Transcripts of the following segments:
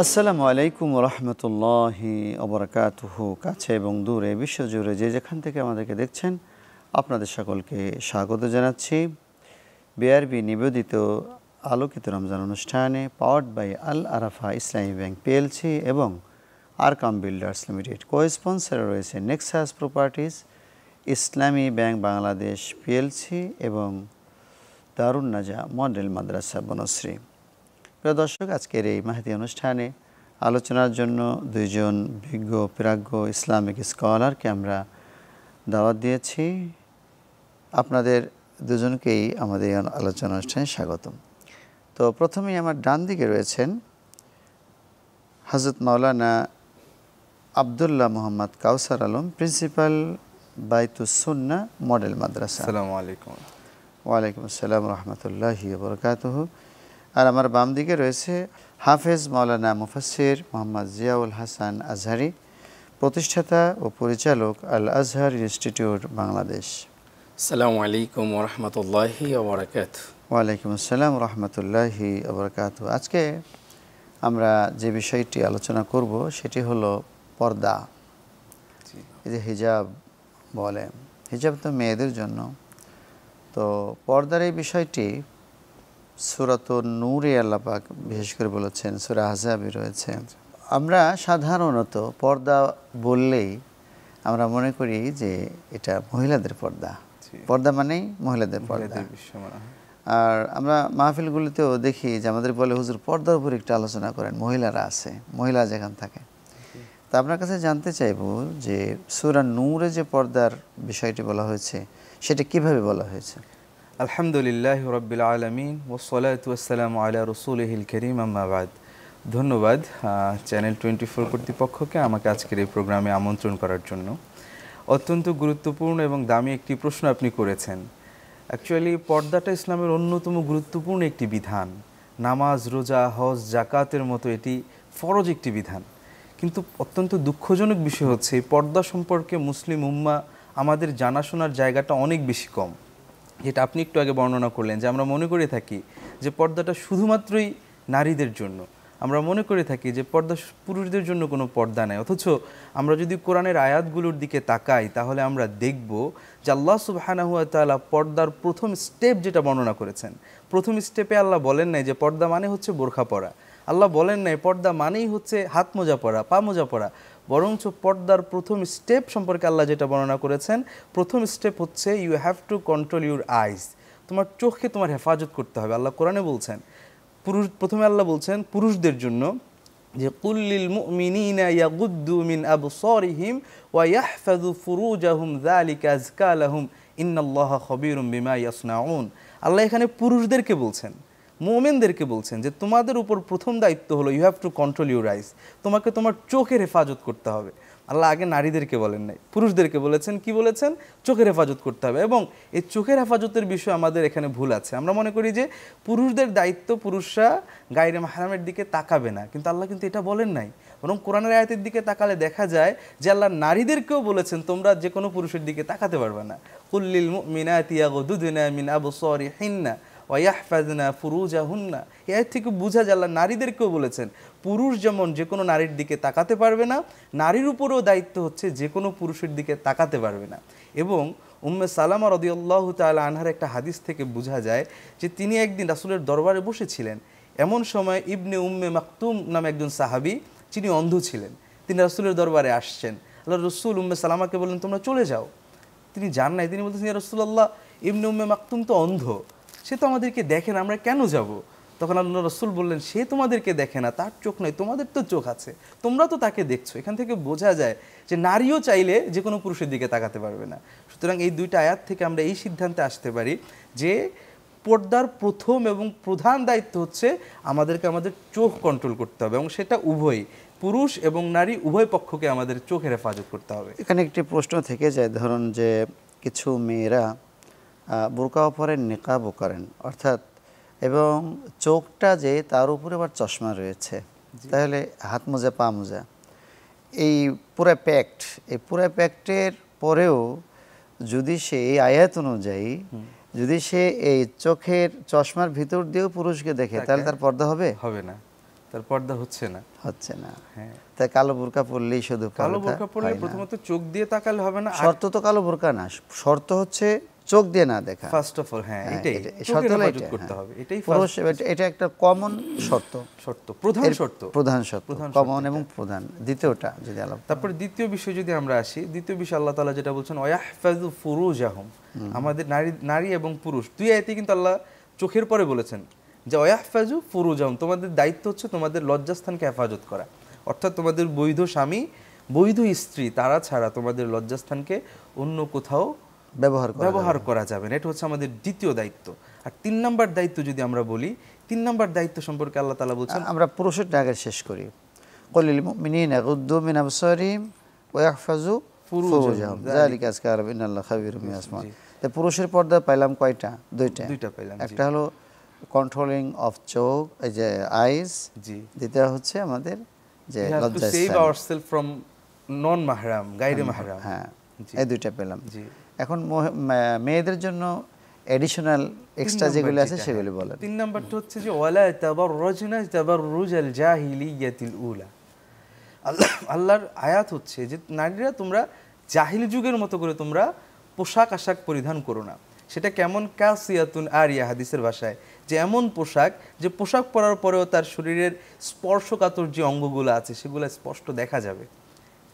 আসসালামু আলাইকুম রহমতুল্লাহি ওবরাকাতুহু। কাছে এবং দূরে বিশ্বজুড়ে যে যেখান থেকে আমাদেরকে দেখছেন আপনাদের সকলকে স্বাগত জানাচ্ছি বিআরবি নিবেদিত আলোকিত রমজান অনুষ্ঠানে powered by Al Arafah Islami bank PLC এবং আরকাম বিল্ডার্স লিমিটেড। কো-স্পন্সরে রয়েছে Nexus Properties, Islami Bank Bangladesh PLC এবং দারুন নাজা মডেল মাদ্রাসা বনশ্রী। প্রিয় দর্শক, আজকের এই মাহফিল অনুষ্ঠানে আলোচনার জন্য দুইজন বিজ্ঞ প্রাজ্ঞ ইসলামিক স্কলারকে আমরা দাওয়াত দিয়েছি। আপনাদের দুজনকেই আমাদের এই আলোচনা অনুষ্ঠানে স্বাগতম। তো প্রথমেই আমার ডান দিকে রয়েছেন হযরত মাওলানা আব্দুল্লাহ মোহাম্মদ কাউসার আলম, প্রিন্সিপাল বাইতুস সুন্নাহ মডেল মাদ্রাসা। আসসালামু আলাইকুম। ওয়ালাইকুম আসসালাম রহমতুল্লাহি ওয়া বারাকাতুহু। আর আমার বাম দিকে রয়েছে হাফেজ মাওলানা মুফাসসির মোহাম্মদ জিয়াউল হাসান আজহারি, প্রতিষ্ঠাতা ও পরিচালক আল আজহার ইনস্টিটিউট বাংলাদেশ। আসসালামু আলাইকুম ওয়া রাহমাতুল্লাহি ওয়া বারাকাতুহু। ওয়ালাইকুম আসসালাম রহমতুল্লাহি ওয়া বারাকাতুহু। আজকে আমরা যে বিষয়টি আলোচনা করব সেটি হলো পর্দা। এই যে হিজাব বলে, হিজাব তো মেয়েদের জন্য। তো পর্দার এই বিষয়টি সূরাতুন নূরে আল্লাহ পাক বিশেষ করে বলেছেন, সূরা আহজাবে রয়েছে। আমরা সাধারণত পর্দা বললেই আমরা মনে করি যে এটা মহিলাদের পর্দা, পর্দা মানেই মহিলাদের পর্দা। আর আমরা মাহফিলগুলিতেও দেখি যে আমাদের বলে, হুজুর পর্দার উপর একটু আলোচনা করেন, মহিলারা আছে, মহিলা যেখানে থাকে। তা আপনার কাছে জানতে চাইব যে সূরা নূরে যে পর্দার বিষয়টি বলা হয়েছে সেটা কিভাবে বলা হয়েছে? আলহামদুলিল্লাহি রাব্বিল আলামিন ওয়াসসালাতু ওয়াসসালামু আলা রাসূলিহিল কারীম, আম্মা বাদ। ধন্যবাদ চ্যানেল 24 কর্তৃপক্ষকে আমাকে আজকের এই প্রোগ্রামে আমন্ত্রণ করার জন্য। অত্যন্ত গুরুত্বপূর্ণ এবং দামি একটি প্রশ্ন আপনি করেছেন। অ্যাকচুয়ালি পর্দাটা ইসলামের অন্যতম গুরুত্বপূর্ণ একটি বিধান। নামাজ, রোজা, হজ, জাকাতের মতো এটি ফরজ একটি বিধান। কিন্তু অত্যন্ত দুঃখজনক বিষয় হচ্ছে এই পর্দা সম্পর্কে মুসলিম উম্মাহ আমাদের জানাশোনার জায়গাটা অনেক বেশি কম। যেটা আপনি একটু আগে বর্ণনা করলেন যে আমরা মনে করে থাকি যে পর্দাটা শুধুমাত্রই নারীদের জন্য। আমরা মনে করে থাকি যে পর্দা পুরুষদের জন্য কোনো পর্দা নেই। অথচ আমরা যদি কোরআনের আয়াতগুলোর দিকে তাকাই তাহলে আমরা দেখব যে আল্লাহ সুবহানাহু ওয়া তাআলা পর্দার প্রথম স্টেপ যেটা বর্ণনা করেছেন, প্রথম স্টেপে আল্লাহ বলেন নাই যে পর্দা মানে হচ্ছে বোরখা পরা। আল্লাহ বলেন নাই পর্দা মানেই হচ্ছে হাত মোজা পরা, পা মোজা পরা। বরঞ্চ পর্দার প্রথম স্টেপ সম্পর্কে আল্লাহ যেটা বর্ণনা করেছেন, প্রথম স্টেপ হচ্ছে you have to control your eyes. তোমার চোখকে তোমার হেফাজত করতে হবে। আল্লাহ কোরআনে বলছেন, প্রথমে আল্লাহ বলছেন পুরুষদের জন্য যে কুল্লিল মুমিনিনা ইয়াগুদ্দু মিন আবসারিহিম ওয়া ইয়াহফাযু ফুরুজাহুম যালিকা আযকা লাহুম ইন্নাল্লাহা খাবীরুম বিমা ইয়াসনাউন। আল্লাহ এখানে পুরুষদেরকে বলছেন, মুমিনদেরকে বলছেন যে তোমাদের উপর প্রথম দায়িত্ব হলো you have to control your eyes, তোমাকে তোমার চোখের হেফাজত করতে হবে। আল্লাহ আগে নারীদেরকে বলেন নাই, পুরুষদেরকে বলেছেন। কি বলেছেন? চোখের হেফাজত করতে হবে। এবং এই চোখের হেফাজতের বিষয়ে আমাদের এখানে ভুল আছে। আমরা মনে করি যে পুরুষদের দায়িত্ব, পুরুষরা গায়রে মাহরামের দিকে তাকাবে না, কিন্তু আল্লাহ কিন্তু এটা বলেন নাই। বরং কোরআনের আয়াতের দিকে তাকালে দেখা যায় যে আল্লাহ নারীদেরকেও বলেছেন তোমরা যে কোনো পুরুষের দিকে তাকাতে পারবে না। কুল্লিল মুমিনাতি ইয়াগুদুনা মিন আবসারিহিন্না ওয়াহফাজনা ফুরুজাহুন্না। এর থেকে বোঝা যায় আল্লাহ নারীদেরকেও বলেছেন পুরুষ যেমন যে কোনো নারীর দিকে তাকাতে পারবে না, নারীর উপরেও দায়িত্ব হচ্ছে যে কোনো পুরুষের দিকে তাকাতে পারবে না। এবং উম্মে সালামা রাদিয়াল্লাহু তাআলা আনহার একটা হাদিস থেকে বোঝা যায় যে তিনি একদিন রাসূলের দরবারে বসেছিলেন। এমন সময় ইবনে উম্মে মাকতুম নামে একজন সাহাবী, যিনি অন্ধ ছিলেন, তিনি রাসূলের দরবারে আসছেন। আল্লাহ রাসূল উম্মে সালামাকে বললেন তোমরা চলে যাও। তিনি যান নাই। তিনি বলতেছেন ইয়া রাসূলুল্লাহ, ইবনে উম্মে মাকতুম তো অন্ধ, সে তো আমাদেরকে দেখে না, আমরা কেন যাব? তখন আল্লাহ রাসূল বললেন সে তোমাদেরকে দেখে না, তার চোখ নয়, তোমাদের তো চোখ আছে, তোমরা তো তাকে দেখছো। এখান থেকে বোঝা যায় যে নারীও চাইলে যে কোনো পুরুষের দিকে তাকাতে পারবে না। সুতরাং এই দুইটা আয়াত থেকে আমরা এই সিদ্ধান্তে আসতে পারি যে পর্দার প্রথম এবং প্রধান দায়িত্ব হচ্ছে আমাদেরকে আমাদের চোখ কন্ট্রোল করতে হবে, এবং সেটা উভয় পুরুষ এবং নারী উভয় পক্ষকে আমাদের চোখের হেফাজত করতে হবে। এখানে একটি প্রশ্ন থেকে যায়, ধরুন যে কিছু মেয়েরা বোরকাও পরেন, নিকাবও করেন, অর্থাৎ এবং চোখটা যে তার উপরে আবার চশমা রয়েছে, তাহলে হাত মোজা, পা মোজা, এই পুরো প্যাক্ট, এই পুরো প্যাক্টের পরেও যদি সে এই আয়াত অনুযায়ী যদি সে এই চোখের চশমার ভিতর দিয়েও পুরুষকে দেখে তাহলে তার পর্দা হবে? হবে না। তার পর্দা হচ্ছে না। হচ্ছে না। হ্যাঁ, তাই কালো বোরকা পরলেই শুধু কালো পর্দা বোরকা পরলে হয় না। প্রথমত চোখ দিয়ে তাকালে হবে না, শর্ত তো কালো বোরকা না, শর্ত হচ্ছে চোখ দিয়ে না দেখা। First of all. হ্যাঁ, এটাই শর্ত চোখের হলো হেফাজত এটা, করতে হ্যাঁ। হবে, এটাই পুরুষ এটা একটা কমন শর্ত, প্রধান শর্ত। প্রধান শর্ত, কমন এবং প্রধান। দ্বিতীয়টা যদি আলাপ, তারপরে দ্বিতীয় বিষয় যদি আমরা আসি, দ্বিতীয় বিষয় আল্লাহ তাআলা যেটা বলছেন ওয়াহফাযু ফুরুজাহুম, আমাদের নারী এবং পুরুষ দুই আয়াতে কিন্তু আল্লাহ চোখের পরে বলেছেন যে ওয়াহফাযু ফুরুজাহুম, তোমাদের দায়িত্ব হচ্ছে তোমাদের লজ্জাস্থানকে হেফাজত করা। অর্থাৎ তোমাদের বৈধ স্বামী, বৈধ স্ত্রী তারা ছাড়া তোমাদের লজ্জাস্থানকে অন্য কোথাও ব্যবহার করা যাবে না। এটা হচ্ছে আমাদের দ্বিতীয় দায়িত্ব। আর 3 নম্বর দায়িত্ব যদি আমরা বলি, 3 নম্বর দায়িত্ব সম্পর্কে আল্লাহ তাআলা বলছেন, আমরা পুরুষেরটা আগে শেষ করি। কুলিল মুমিনিনা ইয়াগুদ্দু মিন আবসারিহিম ওয়া ইয়াহফাযু ফুরুজাহুম যালিকা আযকা লাহুম ইন্নাল্লাহা খাবীরুম বিমা ইয়াসনাউন। তো পুরুষের পর্দা পাইলাম কয়টা? দুইটা পাইলাম। একটা হলো কন্ট্রোলিং অফ চোখ, এই যে আইজ। জি। দ্বিতীয় হচ্ছে আমাদের যে লজ্জা, সেভ আওয়ারসেলফ ফ্রম নন মাহরাম, গায়রে মাহরাম। হ্যাঁ, এই দুইটা পেলাম। জি। এখন মেয়েদের জন্য এডিশনাল এক্সট্রা যেগুলো আছে সেগুলো বলেন। 3 নাম্বারটা হচ্ছে যে ওয়ালা তাবাররুজনা তাবাররুজাল জাহিলিয়াতিল উলা। আল্লাহর আয়াত হচ্ছে যে নারীরা তোমরা জাহিলি যুগের মতো করে তোমরা পোশাক আশাক পরিধান করো না। সেটা কেমন? কাসিয়াতুন আরিয়া, হাদিসের ভাষায়, যে এমন পোশাক যে পোশাক পরার পরেও তার শরীরের স্পর্শকাতর যে অঙ্গগুলো আছে সেগুলো স্পষ্ট দেখা যাবে।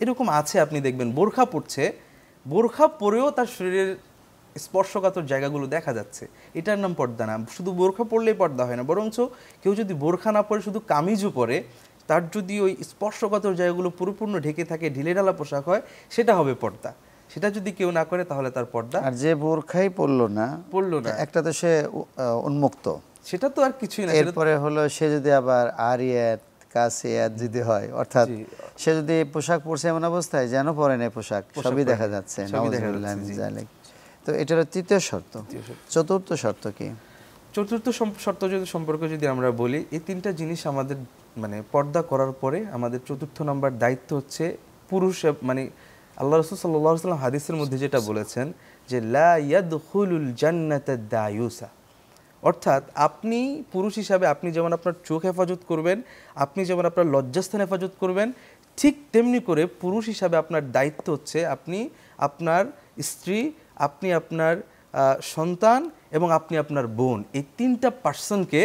এরকম আছে, আপনি দেখবেন বোরখা পরছে, বোরখা পরেও তার শরীরের স্পর্শকাতর জায়গাগুলো দেখা যাচ্ছে। এটার নাম পর্দা না। শুধু বোরখা পরলেই পর্দা হয় না, বরঞ্চ কেউ যদি বোরখা না পরে শুধু কামিজও পরে, তার যদি ওই স্পর্শকাতর জায়গাগুলো পুরোপূর্ণ ঢেকে থাকে, ঢিলেঢালা পোশাক হয়, সেটা হবে পর্দা। সেটা যদি কেউ না করে তাহলে তার পর্দা। আর যে বোরখাই পরলো না, একটা তো সে উন্মুক্ত, সেটা তো আর কিছুই না। এরপরে হলো সে যদি আবার আরিয়াত কাসিয়াত যদি হয়, অর্থাৎ সে যদি পোশাক পরছে এমন অবস্থায় যেন পরে নেই পোশাক, সবই দেখা যাচ্ছে, নাউযুবিল্লাহি মিন যালিক। তো এটার তৃতীয় শর্ত। চতুর্থ শর্ত কি? চতুর্থ শর্ত যদি সম্পর্কে যদি আমরা বলি, এই 3টা জিনিস আমাদের মানে পর্দা করার পরে আমাদের চতুর্থ নাম্বার দায়িত্ব হচ্ছে পুরুষ, মানে আল্লাহ রাসূল সাল্লাল্লাহু আলাইহি ওয়াসাল্লাম হাদিসের মধ্যে যেটা বলেছেন যে লা ইয়াদখুলুল জান্নাতা দায়ুসা, অর্থাৎ আপনি পুরুষ হিসাবে আপনি যেমন আপনার চোখ হেফাজত করবেন, আপনি যেমন আপনার লজ্জাস্থান হেফাজত করবেন, ঠিক তেমনি করে পুরুষ হিসাবে আপনার দায়িত্ব হচ্ছে আপনি আপনার স্ত্রী, আপনি আপনার সন্তান এবং আপনি আপনার বোন, এই 3টা পার্সনকে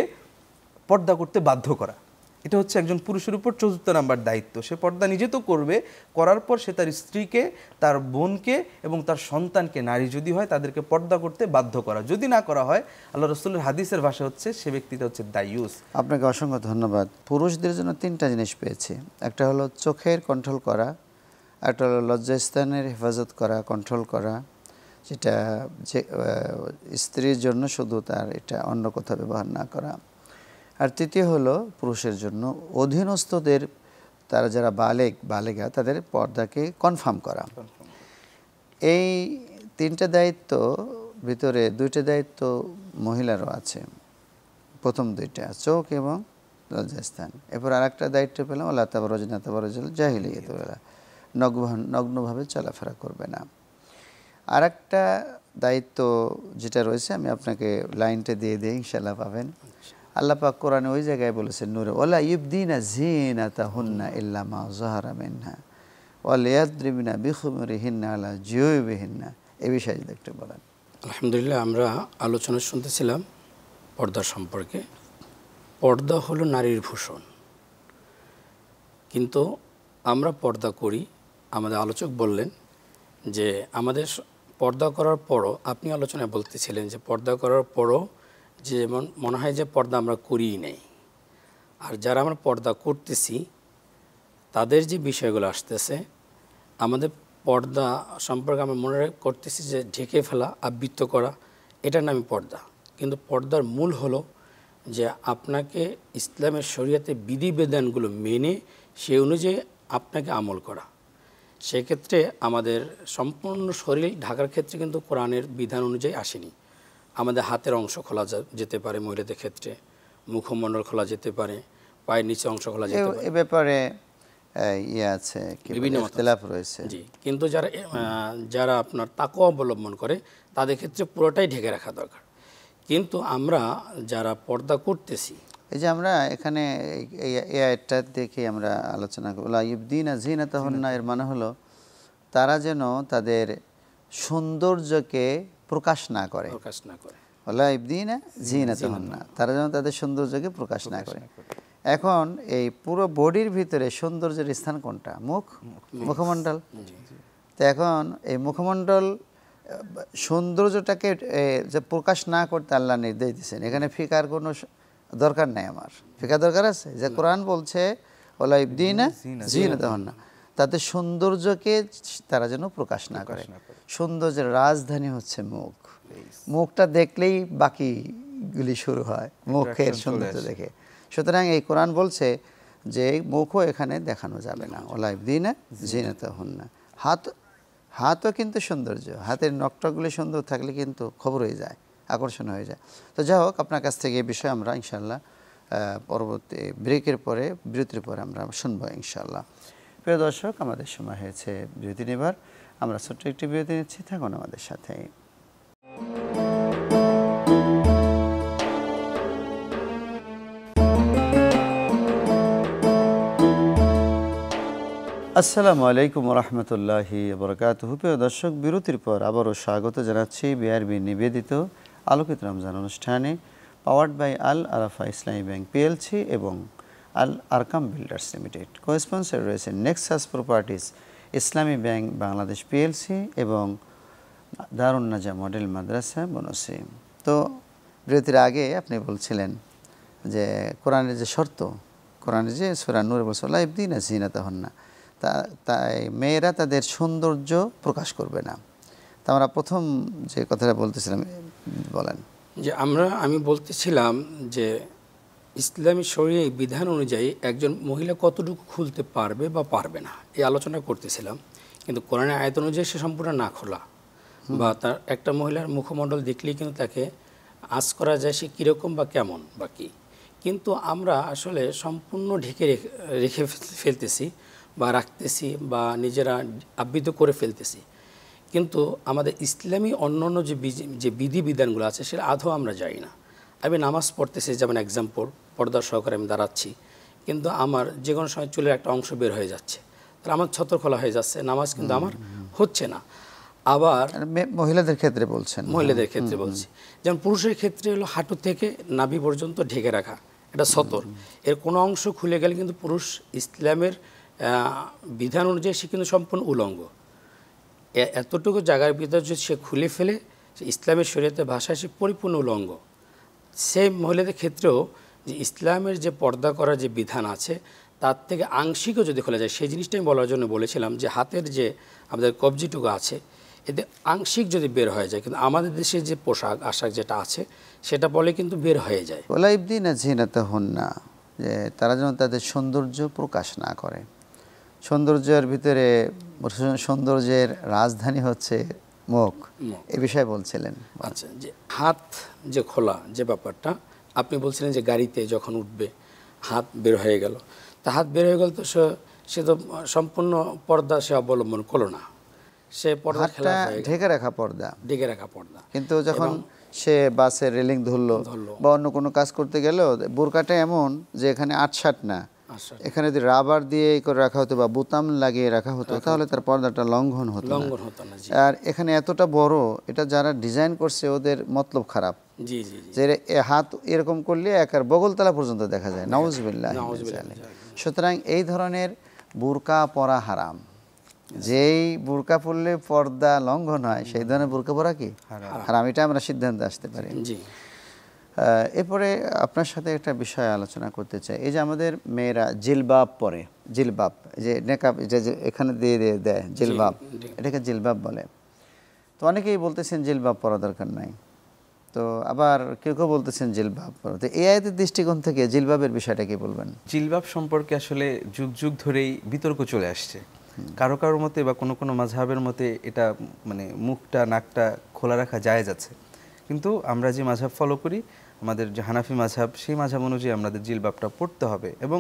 পর্দা করতে বাধ্য করা। এটা হচ্ছে একজন পুরুষের উপর চতুর্থ নাম্বার দায়িত্ব। সে পর্দা নিজে তো করবে, করার পর সে তার স্ত্রীকে, তার বোনকে এবং তার সন্তানকে, নারী যদি হয় তাদেরকে পর্দা করতে বাধ্য করা। যদি না করা হয়, আল্লাহ রাসূলের হাদিসের ভাষা হচ্ছে সে ব্যক্তিটা হচ্ছে দায়ুস। আপনাকে অসংখ্য ধন্যবাদ। পুরুষদের জন্য 3টা জিনিস পেয়েছি। একটা হলো চোখের কন্ট্রোল করা, একটা হলো লজ্জাস্থানের হেফাজত করা, কন্ট্রোল করা, যেটা যে স্ত্রীর জন্য শুধু, তার এটা অন্য কোথাও ব্যবহার না করা। আর তৃতীয় হলো পুরুষের জন্য অধীনস্থদের, তারা যারা বালেগা তাদের পর্দাকে কনফার্ম করা। এই 3টা দায়িত্ব ভিতরে 2টা দায়িত্ব মহিলারও আছে। প্রথম 2টা চোখ এবং লজ্জাস্থান। এরপর আরেকটা দায়িত্ব পেলাম আল্লাহ তাবাররুজনা তাবাররুজাল জাহিলিয়াতিল উলা, নগ্নভাবে চলাফেরা করবে না। আরেকটা দায়িত্ব যেটা রয়েছে আমি আপনাকে লাইনটা দিয়ে দিই, ইনশাআল্লাহ পাবেন। আল্লাহ পাক কোরআনে ওই জায়গায় বলেছেন নূরে, ওয়ালা ইউবদিনা যিনাতাহুন্না ইল্লা মা যাহারা মিনহা ওয়া লিয়াদরিবনা বিখুমুরিহিন্না আলা জিয়ুবিহিন্না। এই বিষয়ে যদি একটু বলেন। আলহামদুলিল্লাহ, আমরা আলোচনা শুনতেছিলাম পর্দা সম্পর্কে। পর্দা হলো নারীর ভূষণ, কিন্তু আমরা পর্দা করি। আমাদের আলোচক বললেন যে আমাদের পর্দা করার পরও, আপনি আলোচনায় বলতেছিলেন যে পর্দা করার পরও যেমন মনে হয় যে পর্দা আমরা করিই নেই, আর যারা আমরা পর্দা করতেছি তাদের যে বিষয়গুলো আসতেছে, আমাদের পর্দা সম্পর্কে আমরা মনে করতেছি যে ঢেকে ফেলা, আবৃত্ত করা, এটার নামই পর্দা। কিন্তু পর্দার মূল হলো যে আপনাকে ইসলামের শরীয়তে বিধিবিধানগুলো মেনে সেই অনুযায়ী আপনাকে আমল করা। সেক্ষেত্রে আমাদের সম্পূর্ণ শরীর ঢাকার ক্ষেত্রে কিন্তু কোরআনের বিধান অনুযায়ী আসেনি। আমাদের হাতের অংশ খোলা যেতে পারে মহিলাদের ক্ষেত্রে, মুখমণ্ডল খোলা যেতে পারে, পায়ের নিচে অংশ খোলা যেতে পারে। এ ব্যাপারে আছে বিভিন্ন ইখতিলাফ রয়েছে। জি, কিন্তু যারা আপনার তাকওয়া অবলম্বন করে তাদের ক্ষেত্রে পুরোটাই ঢেকে রাখা দরকার। কিন্তু আমরা যারা পর্দা করতেছি এই যে আমরা এখানে এই আয়াতটা দেখে আমরা আলোচনা করি, লা ইবদিনা জিনাতাহুন্না, এর মানে হলো তারা যেন তাদের সৌন্দর্যকে প্রকাশ না করে। লা ইবদিনা জিনাতাহুন্না, তারা যেন তাদের সৌন্দর্যকে প্রকাশ না করে। এখন এই পুরো বডির ভিতরে সৌন্দর্যের স্থান কোনটা? মুখমণ্ডল। তো এখন এই মুখমণ্ডল সৌন্দর্যটাকে যে প্রকাশ না করতে আল্লাহ নির্দেশ দিয়েছেন। এখানে ফিকার কোনো দরকার নাই, আমার ফিকার দরকার আছে? যে কোরআন বলছে ওলা ইবদিনা জিনাতাহুন্না, তাতে সৌন্দর্যকে তারা যেন প্রকাশ না করে। সৌন্দর্যের রাজধানী হচ্ছে মুখ। মুখটা দেখলেই বাকিগুলি শুরু হয়, মুখের সৌন্দর্য দেখে। সুতরাং এই কোরআন বলছে যে মুখও এখানে দেখানো যাবে না। ওলা ইবদিনা জিনাতাহুন্না। হাতও কিন্তু সৌন্দর্য, হাতের নখটকগুলি সুন্দর থাকলে কিন্তু খবর হয়ে যায়, আকর্ষণ হয়ে যায়। তো যাই হোক, আপনার কাছ থেকে এই বিষয়ে আমরা ইনশাআল্লাহ পরবর্তী বিরতির পরে আমরা শুনবো ইনশাআল্লাহ। প্রিয় দর্শক, আমাদের সময় হয়েছে বিরতি নেবার। আমরা ছোট্ট একটি বিরতি নিচ্ছি, থাকুন আমাদের সাথে। আসসালামু আলাইকুম রহমতুল্লাহি বরকাতুহু। প্রিয় দর্শক, বিরতির পর আবারও স্বাগত জানাচ্ছি বিআরবি নিবেদিত আলোকিত রমজান অনুষ্ঠানে, powered by Al Arafah Islami bank PLC এবং আল আরকাম বিল্ডার্স লিমিটেড। কো-স্পন্সর রয়েছে Nexus Properties Islami Bank Bangladesh PLC এবং দারুন নাজা মডেল মাদ্রাসা বনশ্রী। তো বিরতির আগে আপনি বলছিলেন যে কোরআনের যে শর্ত, কোরআনের যে সূরা নূর বলছে লা ইবদিনা জিনাতাহুন্না, তাই মেয়েরা তাদের সৌন্দর্য প্রকাশ করবে না। তা আমরা প্রথম যে কথাটা বলতেছিলাম, বলেন। যে আমি বলতেছিলাম যে ইসলামী শরীয়ত বিধান অনুযায়ী একজন মহিলা কতটুকু খুলতে পারবে বা পারবে না, এই আলোচনা করতেছিলাম। কিন্তু কোরআনের আয়াত অনুযায়ী সে সম্পূর্ণ না খোলা, বা তার একটা মহিলার মুখমণ্ডল দেখলেই কিন্তু তাকে আঁচ করা যায় সে কীরকম বা কেমন বা কী। কিন্তু আমরা আসলে সম্পূর্ণ ঢেকে রেখে ফেলতেছি বা রাখতেছি বা নিজেরা আবৃত করে ফেলতেছি। কিন্তু আমাদের ইসলামী অন্যান্য যে বিধিবিধানগুলো আছে সেটা আদৌ আমরা যাই না। আমি নামাজ পড়তেছি, যেমন এক্সাম্পল, পর্দা সহকারে আমি দাঁড়াচ্ছি, কিন্তু আমার যে কোনো সময় চুলের একটা অংশ বের হয়ে যাচ্ছে, তাহলে আমার ছত্র খোলা হয়ে যাচ্ছে, নামাজ কিন্তু আমার হচ্ছে না। আবার মহিলাদের ক্ষেত্রে বলছেন? মহিলাদের ক্ষেত্রে বলছি। যেমন পুরুষের ক্ষেত্রে হলো হাঁটু থেকে নাভি পর্যন্ত ঢেকে রাখা, এটা সতর। এর কোনো অংশ খুলে গেলে কিন্তু পুরুষ ইসলামের বিধান অনুযায়ী সে কিন্তু সম্পূর্ণ উলঙ্গ। এতটুকু জায়গার ভিতরে যদি সে খুলে ফেলে, সে ইসলামের শরীয়তের ভাষায় সে পরিপূর্ণ উলঙ্গ। সেই মহিলাদের ক্ষেত্রেও যে ইসলামের যে পর্দা করার যে বিধান আছে তার থেকে আংশিকও যদি খোলা যায়, সেই জিনিসটা আমি বলার জন্য বলেছিলাম যে হাতের যে আমাদের কবজিটুকু আছে এতে আংশিক যদি বের হয়ে যায়, কিন্তু আমাদের দেশে যে পোশাক আশাক যেটা আছে সেটা বলে কিন্তু বের হয়ে যায়। ওলা ইবদিনা জিনাতাহুন্না, যে তারা যেন তাদের সৌন্দর্য প্রকাশ না করে। সৌন্দর্যের ভিতরে সৌন্দর্যের রাজধানী হচ্ছে মুখ, এ বিষয়ে বলছিলেন। আচ্ছা, যে হাত যে খোলা যে ব্যাপারটা আপনি বলছিলেন যে গাড়িতে যখন উঠবে হাত বের হয়ে গেল, তা হাত বের হয়ে গেল তো সে তো সম্পূর্ণ পর্দা সে অবলম্বন করলো না, সে পর্দা ঢেকে রাখা পর্দা। কিন্তু যখন সে বাসের রেলিং ধরলো বা অন্য কোনো কাজ করতে গেল, বোরকাটা এমন যে এখানে আটসাট না, এখানে যদি রাবার দিয়ে করে রাখা হতো বা বোতাম লাগিয়ে রাখা হতো তাহলে তার পর্দাটা লঙ্ঘন হতো না। আর এখানে এতটা বড়, এটা যারা ডিজাইন করছে ওদের মতলব খারাপ। যে হাত এরকম করলে একার বগলতলা পর্যন্ত দেখা যায়, নাউজুবিল্লাহ। সুতরাং এই ধরনের বোরকা পরা হারাম। যেই বোরকা পরলে পর্দা লঙ্ঘন হয় সেই ধরনের বোরকা পরা কি হারাম, এটা আমরা সিদ্ধান্তে আসতে পারি। এরপরে আপনার সাথে একটা বিষয় আলোচনা করতে চাই। এই যে আমাদের মেয়েরা জিলবাব পরে, জিলবাব যে নেকাব যে এখানে দিয়ে দেয় জিলবাব, এটাকে জিলবাব বলে। তো অনেকেই বলতেছেন জিলবাব পরা দরকার নাই, তো আবার কেউ কেউ বলতেছেন জিলবাব পরা। তো এই আয়াতের দৃষ্টিকোণ থেকে জিলবাবের বিষয়টা কি বলবেন? জিলবাব সম্পর্কে আসলে যুগ যুগ ধরেই বিতর্ক চলে আসছে। কারো কারোর মতে বা কোনো কোনো মাযহাবের মতে এটা মানে মুখটা নাকটা খোলা রাখা জায়েজ আছে, কিন্তু আমরা যে মাযহাব ফলো করি, আমাদের যে হানাফি মাযহাব, সেই মাযহাব অনুযায়ী আমাদের জিলবাবটা পড়তে হবে। এবং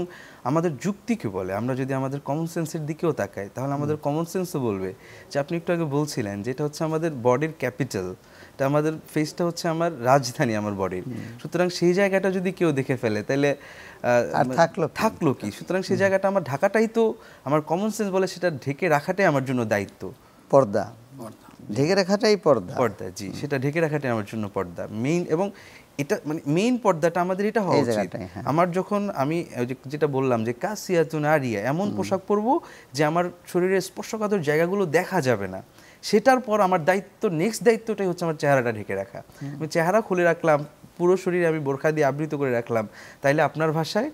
আমাদের যুক্তি কি বলে, আমরা যদি আমাদের কমন সেন্সের দিকেও তাকাই তাহলে আমাদের কমন সেন্সও বলবে যে আপনি একটু আগে বলছিলেন যে এটা হচ্ছে আমাদের বডির ক্যাপিটাল, তা আমাদের ফেসটা হচ্ছে আমার রাজধানী আমার বডির, সুতরাং সেই জায়গাটা যদি কেউ দেখে ফেলে তাহলে আর থাকলো কি? সুতরাং সেই জায়গাটা আমার ঢাকাটাই তো, আমার কমন সেন্স বলে সেটা ঢেকে রাখাটাই আমার জন্য দায়িত্ব। পর্দা ঢেকে রাখাটাই পর্দা। পর্দা, জি, সেটা ঢেকে রাখাটাই আমার জন্য পর্দা মেইন। এবং এটা মানে মেইন পর্দাটা আমাদের এটা হওয়া উচিত। আমার যখন আমি যেটা বললাম যে কাসিয়াতুন আরিয়া, এমন পোশাক পরবো যে আমার শরীরের স্পর্শকাতর জায়গাগুলো দেখা যাবে না, সেটার পর আমার দায়িত্ব, নেক্সট দায়িত্বটাই হচ্ছে আমার চেহারাটা ঢেকে রাখা। আমি চেহারা খুলে রাখলাম, পুরো শরীরে আমি বোরখা দিয়ে আবৃত করে রাখলাম, তাইলে আপনার ভাষায়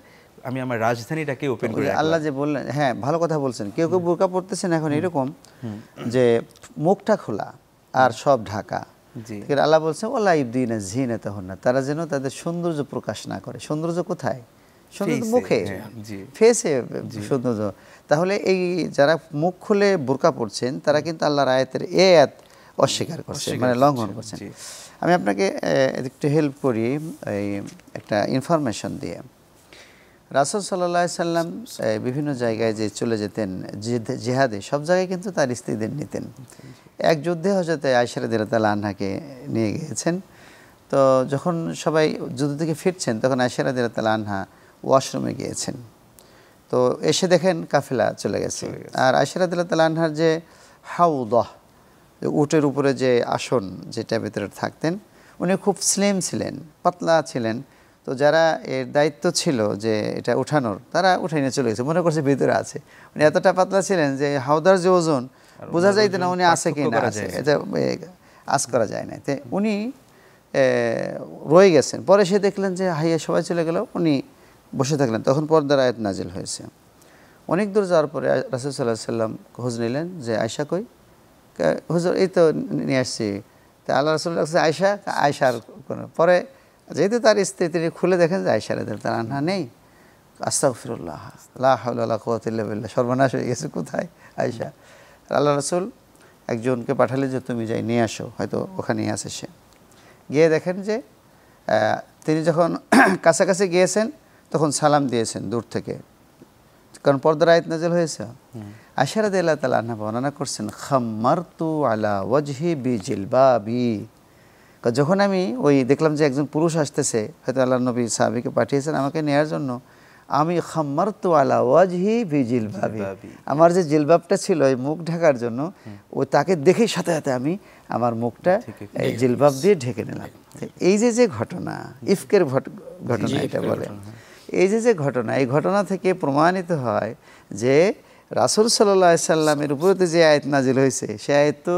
আমি আমার রাজধানীটাকে ওপেন করে রাখলাম। আল্লাহ যে বললেন, হ্যাঁ ভালো কথা বলছেন। কেউ কেউ বোরকা পড়তেছেন এখন এরকম যে মুখটা খোলা আর সব ঢাকা। আল্লাহ বলছেন ওয়ালা ইবদিনা জিনাতাহুন্না, তারা যেন তাদের সৌন্দর্য প্রকাশ না করে। সৌন্দর্য কোথায়? সৌন্দর্য মুখে, ফেসে সৌন্দর্য। তাহলে এই যারা মুখ খুলে বোরকা পড়ছেন তারা কিন্তু আল্লাহর আয়াতের এই আয়াত অস্বীকার করছে, মানে লঙ্ঘন করছেন। আমি আপনাকে একটু হেল্প করি এই একটা ইনফরমেশন দিয়ে। রাসূল সাল্লাল্লাহু আলাইহি সাল্লাম বিভিন্ন জায়গায় যে চলে যেতেন জিহাদে, সব জায়গায় কিন্তু তার স্ত্রীদের নিতেন। এক যুদ্ধে হযরত আয়েশা রাদিয়াল্লাহু আনহাকে নিয়ে গিয়েছেন। তো যখন সবাই যুদ্ধ থেকে ফিরছেন তখন আয়েশা রাদিয়াল্লাহু আনহা ওয়াশরুমে গিয়েছেন। তো এসে দেখেন কাফেলা চলে গেছে। আর আয়েশা রাদিয়াল্লাহু আনহার যে হাউদা, উটের উপরে যে আসন যেটা ভেতরে থাকতেন, উনি খুব স্লিম ছিলেন, পাতলা ছিলেন। তো যারা এর দায়িত্ব ছিল যে এটা উঠানোর, তারা উঠে নিয়ে চলে গেছে, মনে করছে ভিতরে আছে। উনি এতটা পাতলা ছিলেন যে হাউদার যে ওজন বোঝা যাইত না উনি আছে কি না আছে, এটা আজ করা যায় না। তো উনি রয়ে গেছেন। পরে সে দেখলেন যে হাইয়া সবাই চলে গেল, উনি বসে থাকলেন। তখন পর্দার আয়াত নাজিল হয়েছে। অনেক দূর যাওয়ার পরে রাসূল সাল্লাল্লাহু আলাইহি সাল্লাম খোঁজ নিলেন যে আয়েশা কই? হুজুর এই তো নিয়ে আসছি। তা আল্লাহ রাসূল আয়েশা, আয়েশার কোনো, পরে যেহেতু তার স্ত্রী, তিনি খুলে দেখেন যে আয়েশা রাদিয়াল্লাহু আনহা নেই। আস্তাগফিরুল্লাহ, লা হাওলা ওয়ালা কুওয়াতা ইল্লা বিল্লাহ, সর্বনাশ হয়ে গেছে, কোথায় আয়েশা? আল্লাহ রাসূল একজনকে পাঠালে যে তুমি যাই নিয়ে আসো, হয়তো ওখানেই আছে সে। গিয়ে দেখেন যে তিনি যখন কাছাকাছি গিয়েছেন তখন সালাম দিয়েছেন দূর থেকে, কারণ পর্দার আয়াত নাযিল হয়েছে। আয়েশা রাদিয়াল্লাহু তাআলা আনহা বর্ণনা করছেন, খাম্মারতু আলা ওয়াজহি বিজিলবাবি, যখন আমি ওই দেখলাম যে একজন পুরুষ আসতেছে, হয়তো আল্লাহর নবী সাহাবীকে পাঠিয়েছেন আমাকে নেয়ার জন্য, আমি খাম্মারতু আলা ওয়াজহি বিজিলবাবি, আমার যে জিলবাবটা ছিল এই মুখ ঢাকার জন্য, ও তাকে দেখেই সাথে সাথে আমি আমার মুখটা এই জিলবাব দিয়ে ঢেকে নিলাম। এই যে ঘটনা, ইফকের ঘটনা এটা বলে, এই যে ঘটনা, এই ঘটনা থেকে প্রমাণিত হয় যে রাসূল সাল্লাল্লাহু আলাইহি সাল্লামের উপরে যে আয়াত নাজিল হয়েছে, সেই আয়াত তো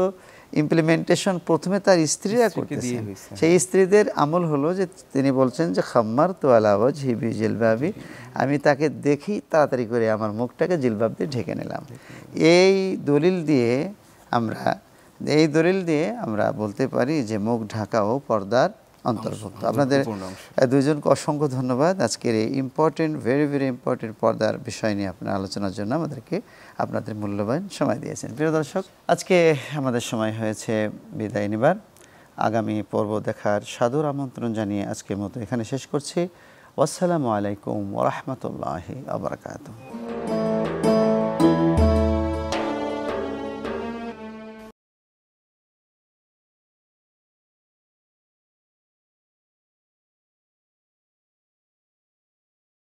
ইমপ্লিমেন্টেশন প্রথমে তার স্ত্রীরা করতেছেন। সেই স্ত্রীদের আমল হলো যে তিনি বলছেন যে খাম্মারতু আলা ওয়াজহি বিজিলবাবি, আমি তাকে দেখি তাড়াতাড়ি করে আমার মুখটাকে জিলবাব দিয়ে ঢেকে নিলাম। এই দলিল দিয়ে আমরা বলতে পারি যে মুখ ঢাকাও পর্দার অন্তর্ভুক্ত। আপনাদের দুইজনকে অসংখ্য ধন্যবাদ আজকের এই ইম্পর্টেন্ট, ভেরি ইম্পর্টেন্ট পর্দার বিষয় নিয়ে আপনার আলোচনার জন্য আমাদেরকে আপনাদের মূল্যবান সময় দিয়েছেন। প্রিয় দর্শক, আজকে আমাদের সময় হয়েছে বিদায় নেবার। আগামী পর্ব দেখার সাদর আমন্ত্রণ জানিয়ে আজকের মতো এখানে শেষ করছি। আসসালামু আলাইকুম ওয়া রাহমাতুল্লাহি ওয়া বারাকাতুহু।